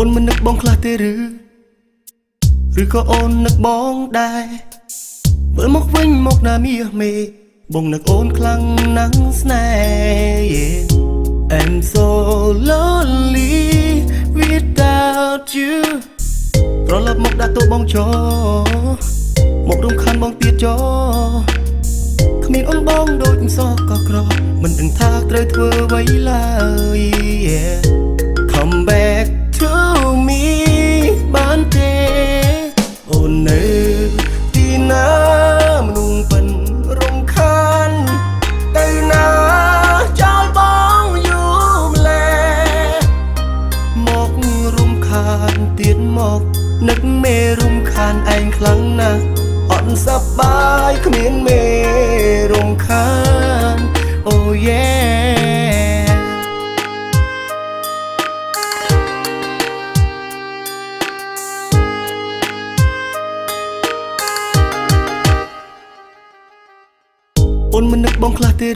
អូនមិននឹកបងខ្លះទេឬក៏អូននឹកបងដែរមើលមកវិញមកណាមាសមេបងនឹកអូនខ្លាំងណាស់ស្នេហ៍ I'm so lonely without you ត្រឡប់មកដាក់ទូបងចោមករំខានបងទៀតចោគ្មានអូនបងដូចសោះក៏ក្រមិនដឹងថាត្រូវធ្វើអ្វីឡើយ Come back to me បានទេអូននៅទីណាមនុស្សពិនរំខានទៅណាចោលបងយូរម្លេះមករំខានទៀតមកនឹកមេរំខានឯងខ្លាំងណាស់អត់សប្បាយគ្មានមេរំខាន Oh yeah អូនមិននឹកបងខ្លះទេ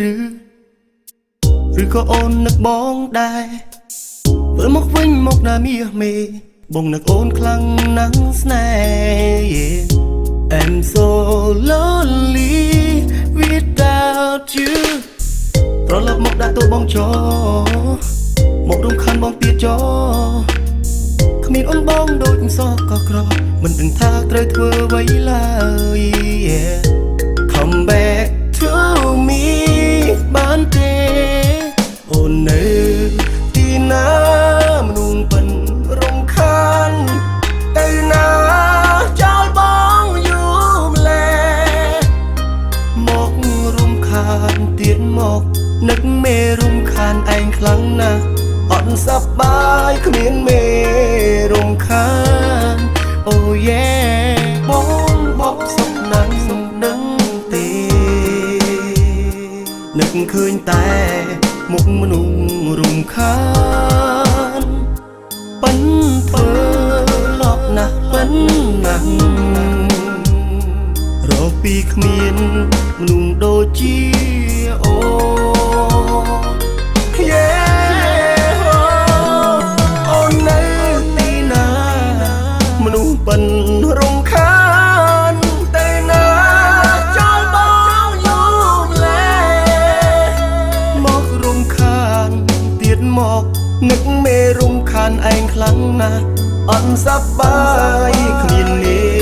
ឬក៏អូននឹកបងដែរមើលមកវិញមកណាមាសមេបងនឹកអូនខ្លាំងណាស់ស្នេហ៍ I'm so lonely without you ត្រឡប់មកដាក់ទូបងចោមករំខានបងទៀតចោគ្មានអូនបងដូចសោះក៏ក្រមិនដឹងថាត្រូវធ្វើអ្វីឡើយ Come back to me បានទេអូននៅទីណាមនុស្សពិនរំខានទៅណាចោលបងយូរម្លេះមករំខានទៀតមកនឹកមេរំខានឯងខ្លាំងណាស់អត់សប្បាយគ្មានមេរំខាន Oh yeah បងបបសុខណាស់សុខដឹងទេនឹកឃើញតែមុខមនុស្សរំខានប៉ិនធ្វើលប់ណាស់ប៉ិនណាស់រកពីគ្មានមនុស្សដូចជាអូ Yeah អូននៅទីណាមនុស្សប៉ិនរំខានទៅណាចោលបងយូរម្លេះមករំខានទៀតមកនឹកមេរំខានឯងខ្លាំងណាស់អត់សប្បាយគ្មាននេះ